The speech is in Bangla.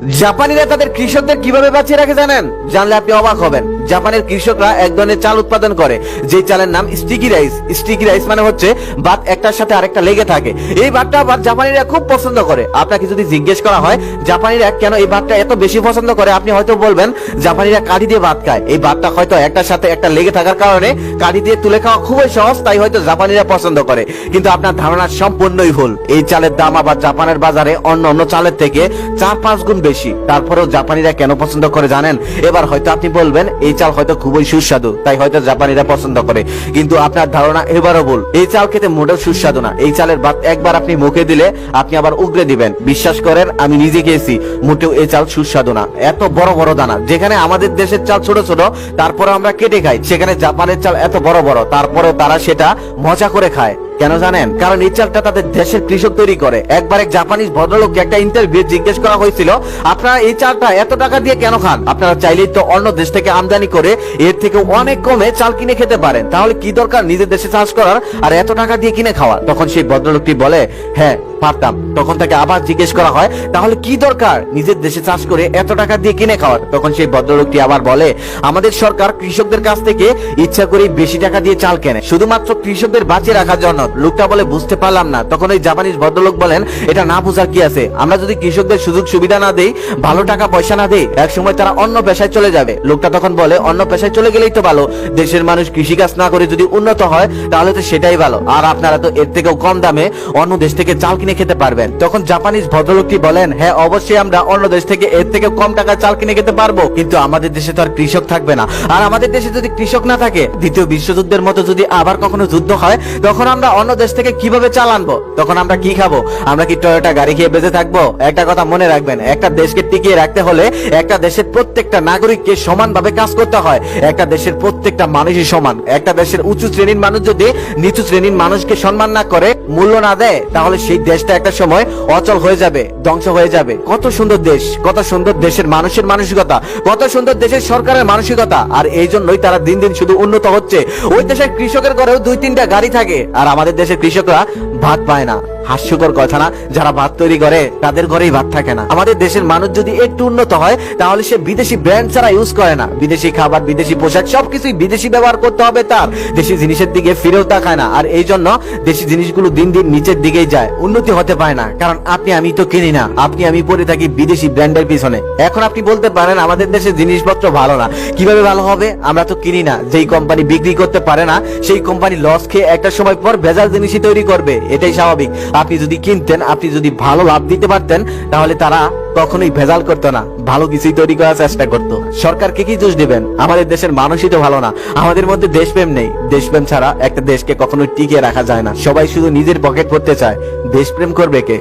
জাপানিরা তাদের কৃষকদের কিভাবে বাঁচিয়ে রাখে জানেন? জানলে আপনি অবাক হবেন। জাপানের কৃষকরা এক ধরনের চাল উৎপাদন করে, যে চালের নাম স্টিকি রাইস। স্টিকি রাইস মানে হচ্ছে ভাত একটার সাথে আরেকটা লেগে থাকে। এই ভাতটা আবার জাপানিরা খুব পছন্দ করে। আপনাকে যদি জিজ্ঞেস করা হয় জাপানিরা কেন এই ভাতটা এত বেশি পছন্দ করে, আপনি হয়তো বলবেন জাপানিরা কাঠি দিয়ে ভাত খায়। এই ভাতটা হয়তো একটার সাথে একটা লেগে থাকার কারণে কাঠি দিয়ে তুলে খাওয়া খুবই সহজ, তাই হয়তো জাপানিরা পছন্দ করে। কিন্তু আপনার ধারণা সম্পূর্ণই ভুল। এই চালের দাম আবার জাপানের বাজারে অন্য অন্য চালের থেকে 4-5 গুণ বেশি। তারপরেও জাপানিরা কেন পছন্দ করে জানেন? এবার হয়তো আপনি বলবেন এই চাল হয়তো খুবই সুস্বাদু, তাই হয়তো জাপানিরা পছন্দ করে। কিন্তু আপনার ধারণা এবারও ভুল। এই চাল খেতে মোটেও সুস্বাদু না। এই চালের ভাত একবার আপনি মুখে দিলে আপনি আবার উগরে দিবেন। বিশ্বাস করেন, আমি নিজে খেয়েছি, মোটেও এই চাল সুস্বাদু না। এত বড় বড় দানা, যেখানে আমাদের দেশের চাল ছোট ছোট তারপরে আমরা কেটে খাই, সেখানে জাপানের চাল এত বড় বড়, তারপরেও তারা সেটা মজা করে খায়। কেন জানেন? কারণ এই চালটা তাদের দেশের কৃষক তৈরি করে। একবার এক জাপানিজ ভদ্রলোককে একটা ইন্টারভিউ জিজ্ঞেস করা হয়েছিল, আপনারা এই চালটা এত টাকা দিয়ে কেন খান? আপনারা চাইলেই তো অন্য দেশ থেকে আমদানি করে এর থেকে অনেক কমে চাল কিনে খেতে পারেন, তাহলে কি দরকার নিজের দেশে চাষ করার আর এত টাকা দিয়ে কিনে খাওয়া? তখন সেই ভদ্রলোকটি বলে, হ্যাঁ পারতাম। তখন তাকে আবার জিজ্ঞেস করা হয়, তাহলে কি দরকার নিজের দেশে চাষ করে এত টাকা দিয়ে কিনে খাওয়ার? তখন সেই ভদ্রলোকটি আবার বলে, আমাদের সরকার কৃষকদের কাছ থেকে ইচ্ছা করে বেশি টাকা দিয়ে চাল কেনে, শুধুমাত্র কৃষকদের বাঁচিয়ে রাখার জন্য। লোকটা বলে, বুঝতে পারলাম না। তখন ওই জাপানিজ ভদ্রলোক বলেন, এটা না বোঝার কি আছে? আমরা যদি কৃষকদের সুযোগ সুবিধা না দেই, ভালো টাকা পয়সা না দেই, এক সময় তারা অন্য পেশায় চলে যাবে। লোকটা তখন বলে, অন্য পেশায় চলে গেলেই তো ভালো। দেশের মানুষ কৃষিকাজ না করে যদি উন্নত হয় তাহলে তো সেটাই ভালো, আর আপনারা তো এর থেকেও কম দামে অন্য দেশ থেকে চাল কিনে খেতে পারবেন। তখন জাপানিজ ভদ্রলোকটি বলেন, হ্যাঁ অবশ্যই আমরা অন্য দেশ থেকে এর থেকে কম টাকায় চাল কিনে খেতে পারবো, কিন্তু আমাদের দেশে তো আর কৃষক থাকবে না। আর আমাদের দেশে যদি কৃষক না থাকে, দ্বিতীয় বিশ্বযুদ্ধের মতো যদি আবার কখনো যুদ্ধ হয়, তখন আমরা অন্য দেশ থেকে কিভাবে চাল আনবো? তখন আমরা কি খাবো? আমরা কি টয়োটা গাড়ি খেয়ে বেঁচে থাকবো? একটা কথা মনে রাখবেন, একটা দেশকে টিকিয়ে রাখতে হলে একটা দেশের প্রত্যেকটা নাগরিককে সমানভাবে কাজ করতে হয়। একটা দেশের প্রত্যেকটা মানুষই সমান। একটা দেশের উঁচু শ্রেণীর মানুষ যদি নিচু শ্রেণীর মানুষকে সম্মান না করে, মূল্য না দেয়, তাহলে সেই দেশটা একটা সময় অচল হয়ে যাবে, ধ্বংস হয়ে যাবে। কত সুন্দর দেশ, কত সুন্দর দেশের মানুষের মানসিকতা, কত সুন্দর দেশের সরকারের মানসিকতা, আর এই জন্যই তারা দিন দিন শুধু উন্নত হচ্ছে। ওই দেশের কৃষকের ঘরেও 2-3টা গাড়ি থাকে, আর আমাদের দেশের কৃষকরা ভাত পায় না। হাস্যকর কথা না? যারা ভাত তৈরি করে তাদের ঘরেই ভাত থাকে না। আমাদের দেশের মানুষ যদি একটু উন্নত হয়, তাহলে সে বিদেশি ব্র্যান্ড ছাড়া ইউজ করে না। বিদেশি খাবার, বিদেশি পোশাক, সবকিছুই বিদেশি ব্যবহার করতে হবে তার। দেশি জিনিসের দিকে ফিরেও তাকায় না, আর এই জন্য দেশি জিনিসগুলো দিন দিন নিচের দিকেই যায়, উন্নতি হতে পারে না। কারণ আপনি আমি তো কিনি না, আপনি আমি পড়ে থাকি বিদেশি ব্র্যান্ডের পিছনে। এখন আপনি বলতে পারেন আমাদের দেশের জিনিসপত্র ভালো না। কিভাবে ভালো হবে? আমরা তো কিনি না। যেই কোম্পানি বিক্রি করতে পারে না, সেই কোম্পানি লস খেয়ে একটা সময় পর ভেজাল জিনিসই তৈরি করবে, এটাই স্বাভাবিক। আপনি যদি কিনতেন, আপনি যদি ভালো লাভ দিতে পারতেন, তাহলে তারা কখনোই ভেজাল করতো না, ভালো কিছুই তৈরি করার চেষ্টা করতো। সরকারকে কি দোষ দিবেন? আমাদের দেশের মানুষই তো ভালো না। আমাদের মধ্যে দেশপ্রেম নেই। দেশপ্রেম ছাড়া একটা দেশকে কখনোই টিকিয়ে রাখা যায় না। সবাই শুধু নিজের পকেট করতে চায়, দেশপ্রেম করবে কে?